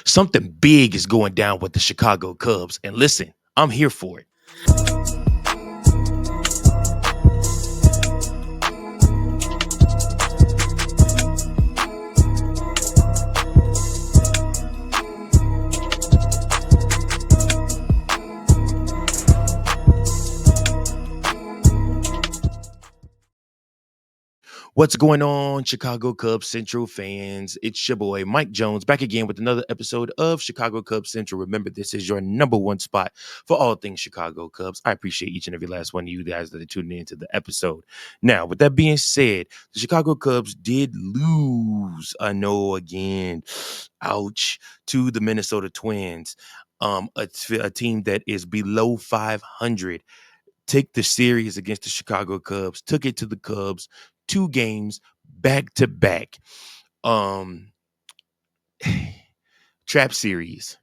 Something big is going down with the Chicago Cubs. And listen, I'm here for it. What's going on, Chicago Cubs Central fans? It's your boy, Mike Jones, back again with another episode of Chicago Cubs Central. Remember, this is your number one spot for all things Chicago Cubs. I appreciate each and every last one of you guys that are tuning into the episode. Now, with that being said, the Chicago Cubs did lose, I know again, ouch, to the Minnesota Twins, a team that is below 500. Take the series against the Chicago Cubs, took it to the Cubs, 2 games back to back. Um trap series.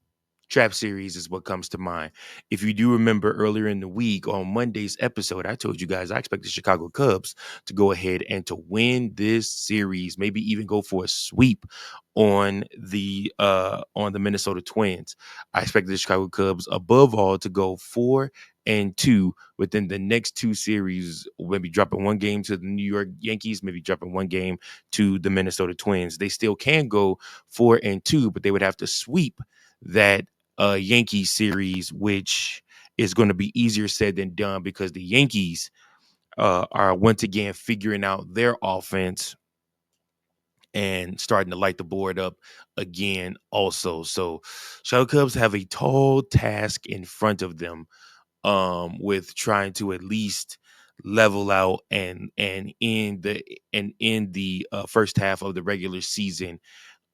Trap series is what comes to mind. If you do remember earlier in the week on Monday's episode, I told you guys I expect the Chicago Cubs to go ahead and to win this series, maybe even go for a sweep on the Minnesota Twins. I expect the Chicago Cubs above all to go 4-2 within the next 2 series, maybe dropping 1 game to the New York Yankees, maybe dropping 1 game to the Minnesota Twins. They still can go 4-2, but they would have to sweep that Yankees series, which is going to be easier said than done because the Yankees are once again figuring out their offense and starting to light the board up again also. So Chicago Cubs have a tall task in front of them with trying to at least level out and in the first half of the regular season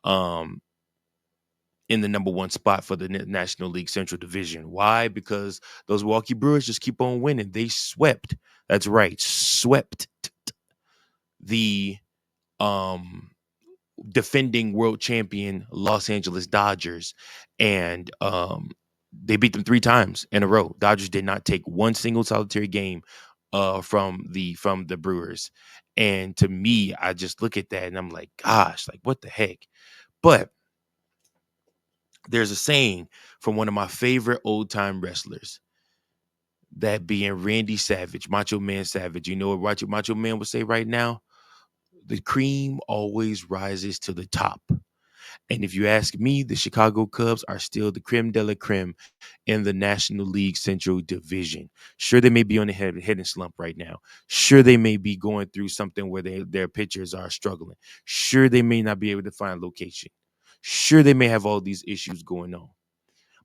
um in the number one spot for the National League Central Division. Why? Because those Milwaukee Brewers just keep on winning. They swept. That's right, swept the um defending world champion Los Angeles Dodgers, and they beat them 3 times in a row. Dodgers did not take one single solitary game from the Brewers. And to me, I just look at that and I'm like, gosh, like what the heck? But there's a saying from one of my favorite old time wrestlers, that being Randy Savage, Macho Man Savage. You know what Macho Man would say right now? The cream always rises to the top. And if you ask me, the Chicago Cubs are still the creme de la creme in the National League Central Division. Sure, they may be on the head and slump right now. Sure, they may be going through something where their pitchers are struggling. Sure, they may not be able to find location. Sure, they may have all these issues going on.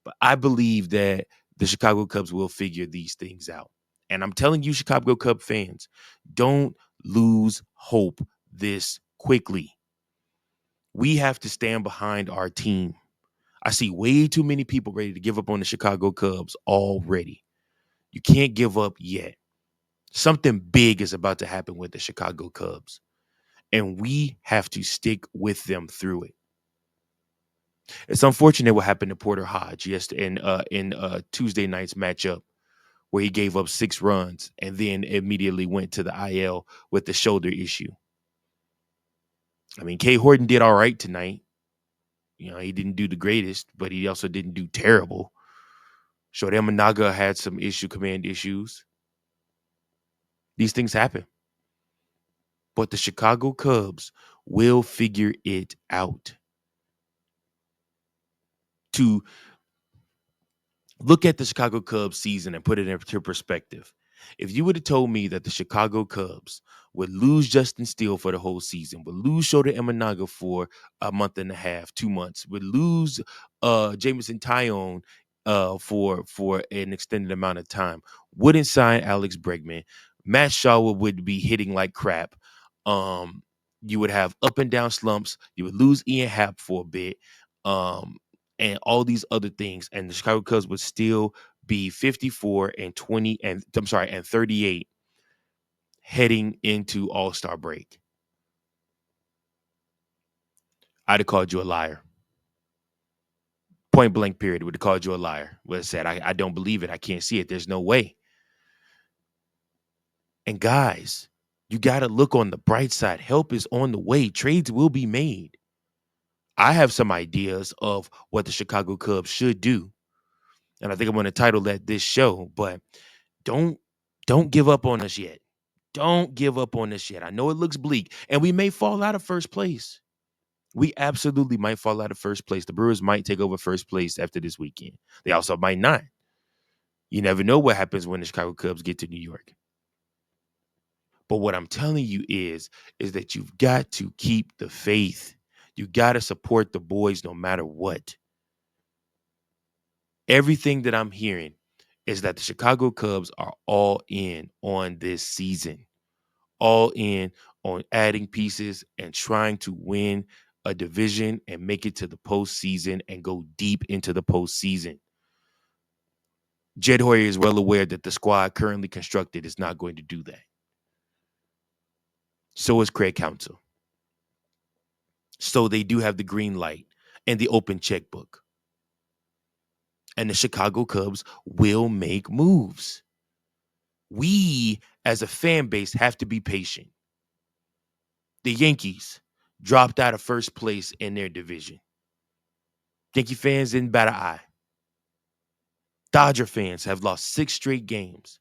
But I believe that the Chicago Cubs will figure these things out. And I'm telling you, Chicago Cub fans, don't lose hope this quickly. We have to stand behind our team. I see way too many people ready to give up on the Chicago Cubs already. You can't give up yet. Something big is about to happen with the Chicago Cubs, and we have to stick with them through it. It's unfortunate what happened to Porter Hodge in Tuesday night's matchup, where he gave up 6 runs and then immediately went to the IL with the shoulder issue. I mean, Kay Horton did all right tonight. You know, he didn't do the greatest, but he also didn't do terrible. Shohei Managa had some command issues. These things happen. But the Chicago Cubs will figure it out. To look at the Chicago Cubs season and put it into perspective, if you would have told me that the Chicago Cubs would lose Justin Steele for the whole season, would lose Shota Imanaga for a month and a half, 2 months, would lose Jameson Tyone for an extended amount of time, wouldn't sign Alex Bregman, Matt Shaw would be hitting like crap. You would have up and down slumps. You would lose Ian Happ for a bit. And all these other things, and the Chicago Cubs would still be 54-20 and 38 heading into All-Star break. I'd have called you a liar. Point blank period. Would have called you a liar. Would have said, I don't believe it. I can't see it. There's no way. And guys, you got to look on the bright side. Help is on the way. Trades will be made. I have some ideas of what the Chicago Cubs should do, and I think I'm going to title that this show. But don't don't give up on us yet. Don't give up on us yet. I know it looks bleak, and we may fall out of first place. We absolutely might fall out of first place. The Brewers might take over first place after this weekend. They also might not. You never know what happens when the Chicago Cubs get to New York. But what I'm telling you is that you've got to keep the faith. You got to support the boys no matter what. Everything that I'm hearing is that the Chicago Cubs are all in on this season, all in on adding pieces and trying to win a division and make it to the postseason and go deep into the postseason. Jed Hoyer is well aware that the squad currently constructed is not going to do that. So is Craig Counsell. So they do have the green light and the open checkbook. And the Chicago Cubs will make moves. We, as a fan base, have to be patient. The Yankees dropped out of first place in their division. Yankee fans didn't bat an eye. Dodger fans have lost 6 straight games.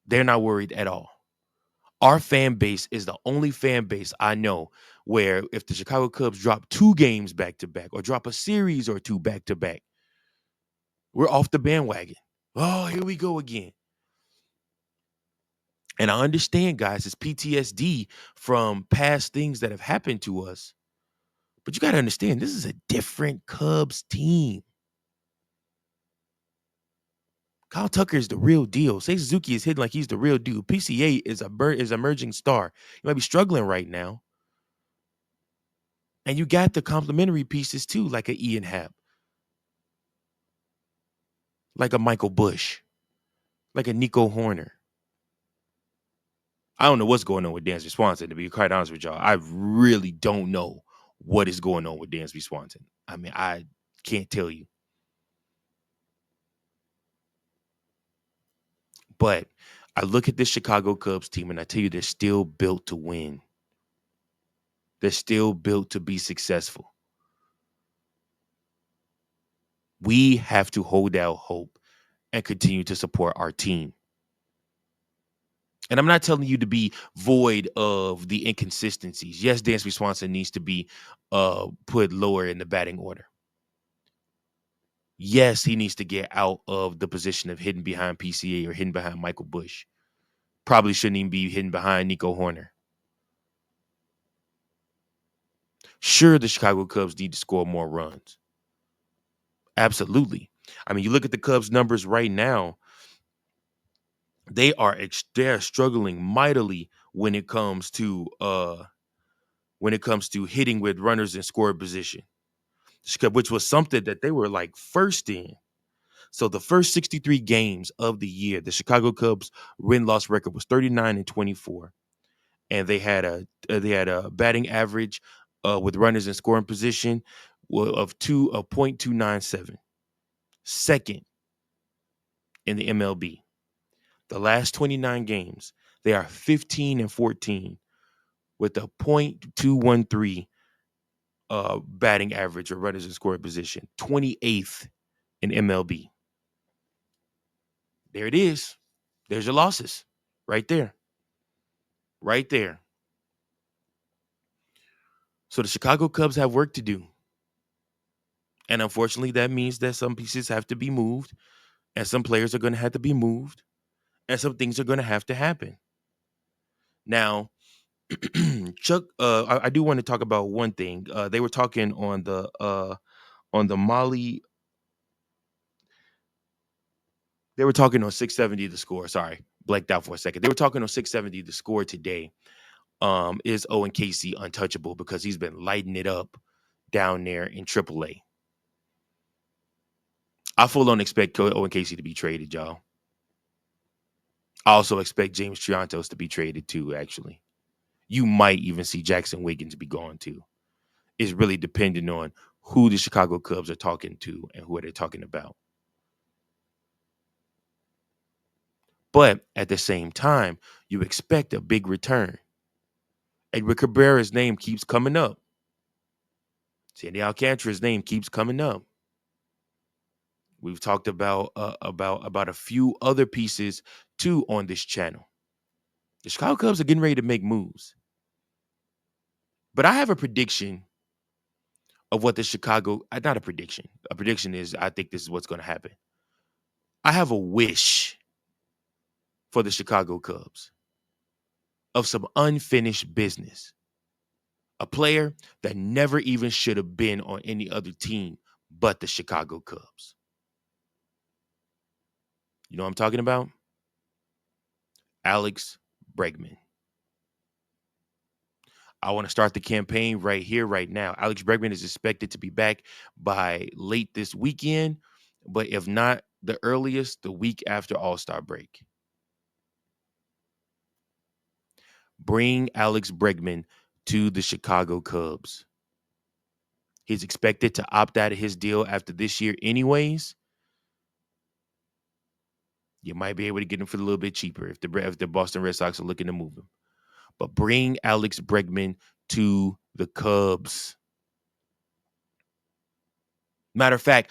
They're not worried at all. Our fan base is the only fan base I know where if the Chicago Cubs drop 2 games back to back or drop a series or 2 back to back, we're off the bandwagon. Oh, here we go again. And I understand, guys, it's PTSD from past things that have happened to us. But you got to understand, this is a different Cubs team. Kyle Tucker is the real deal. Seiya Suzuki is hitting like he's the real deal. PCA is an emerging star. He might be struggling right now. And you got the complementary pieces too, like a Ian Happ, like a Michael Bush, like a Nico Horner. I don't know what's going on with Dansby Swanson, to be quite honest with y'all. I really don't know what is going on with Dansby Swanson. I mean, I can't tell you. But I look at this Chicago Cubs team and I tell you they're still built to win. They're still built to be successful. We have to hold out hope and continue to support our team. And I'm not telling you to be void of the inconsistencies. Yes, Dansby Swanson needs to be put lower in the batting order. Yes, he needs to get out of the position of hidden behind PCA or hidden behind Michael Bush. Probably shouldn't even be hidden behind Nico Horner. Sure, the Chicago Cubs need to score more runs. Absolutely. I mean, you look at the Cubs numbers right now, they're struggling mightily when it comes to hitting with runners in scoring position, which was something that they were like first in. So the first 63 games of the year, the Chicago Cubs win-loss record was 39-24, and they had a batting average with runners in scoring position of 0.297, second in the MLB. The last 29 games, they are 15-14 with a .213 batting average or runners in scoring position, 28th in MLB. There it is. There's your losses right there. Right there. So the Chicago Cubs have work to do. And unfortunately, that means that some pieces have to be moved, and some players are going to have to be moved, and some things are going to have to happen. Now, Chuck, I do want to talk about one thing. They were talking on the Molly. They were talking on 670 the score. Sorry, blanked out for a second. They were talking on 670 the score today. Is Owen Casey untouchable because he's been lighting it up down there in AAA? I full on expect Owen Casey to be traded, y'all. I also expect James Triantos to be traded too, actually. You might even see Jackson Wiggins be gone too. It's really dependent on who the Chicago Cubs are talking to and who are they talking about. But at the same time, you expect a big return. Edward Cabrera's name keeps coming up. Sandy Alcantara's name keeps coming up. We've talked about a few other pieces too on this channel. The Chicago Cubs are getting ready to make moves. But I have a prediction of what the not a prediction. A prediction is I think this is what's going to happen. I have a wish for the Chicago Cubs of some unfinished business. A player that never even should have been on any other team but the Chicago Cubs. You know what I'm talking about? Alex Bregman. I want to start the campaign right here, right now. Alex Bregman is expected to be back by late this weekend, but if not the earliest, the week after All-Star break. Bring Alex Bregman to the Chicago Cubs. He's expected to opt out of his deal after this year anyways. You might be able to get him for a little bit cheaper if the Boston Red Sox are looking to move him. But bring Alex Bregman to the Cubs. Matter of fact,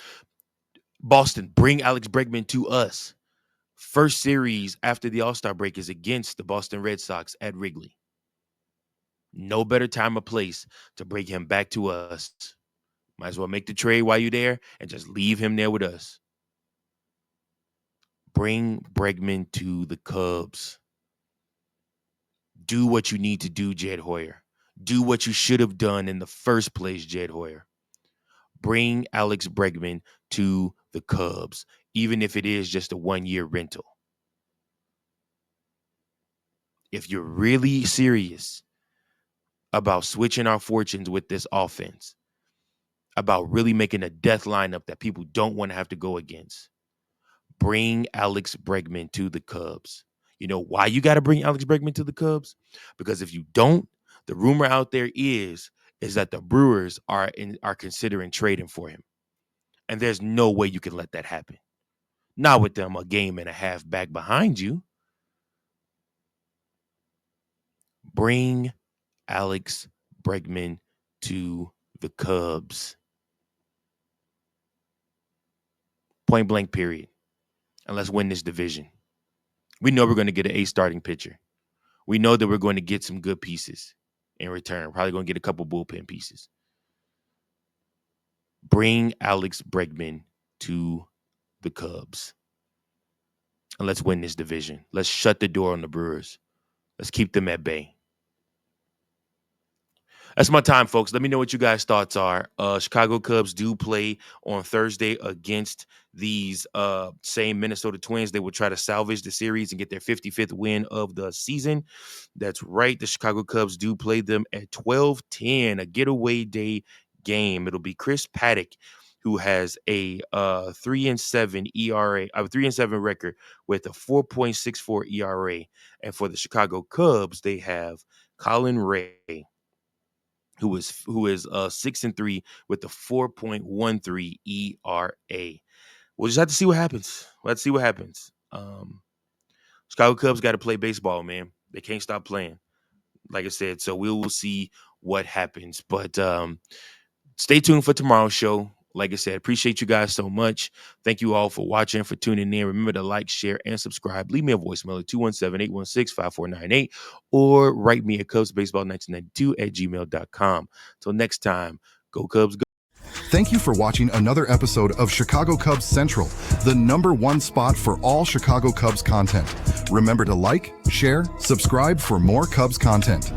Boston, bring Alex Bregman to us. First series after the All-Star break is against the Boston Red Sox at Wrigley. No better time or place to bring him back to us. Might as well make the trade while you're there and just leave him there with us. Bring Bregman to the Cubs. Do what you need to do, Jed Hoyer. Do what you should have done in the first place, Jed Hoyer. Bring Alex Bregman to the Cubs, even if it is just a one-year rental. If you're really serious about switching our fortunes with this offense, about really making a death lineup that people don't want to have to go against, bring Alex Bregman to the Cubs. You know why you got to bring Alex Bregman to the Cubs? Because if you don't, the rumor out there is that the Brewers are considering trading for him. And there's no way you can let that happen. Not with them a game and a half back behind you. Bring Alex Bregman to the Cubs. Point blank, period. And let's win this division. We know we're going to get an A starting pitcher. We know that we're going to get some good pieces in return. Probably going to get a couple bullpen pieces. Bring Alex Bregman to the Cubs. And let's win this division. Let's shut the door on the Brewers. Let's keep them at bay. That's my time, folks. Let me know what you guys' thoughts are. Chicago Cubs do play on Thursday against these same Minnesota Twins. They will try to salvage the series and get their 55th win of the season. That's right. The Chicago Cubs do play them at 12:10, a getaway day game. It'll be Chris Paddock, who has a 3-7 ERA, a 3-7 record with a 4.64 ERA. And for the Chicago Cubs, they have Colin Ray, who is 6-3 with a 4.13 ERA. We'll just have to see what happens. Let's see what happens. Chicago Cubs got to play baseball, man. They can't stop playing, like I said. So we will see what happens. But stay tuned for tomorrow's show. Like I said, appreciate you guys so much. Thank you all for watching, for tuning in. Remember to like, share, and subscribe. Leave me a voicemail at 217-816-5498 or write me at cubsbaseball1992@gmail.com. Till next time, go Cubs, go. Thank you for watching another episode of Chicago Cubs Central, the #1 spot for all Chicago Cubs content. Remember to like, share, subscribe for more Cubs content.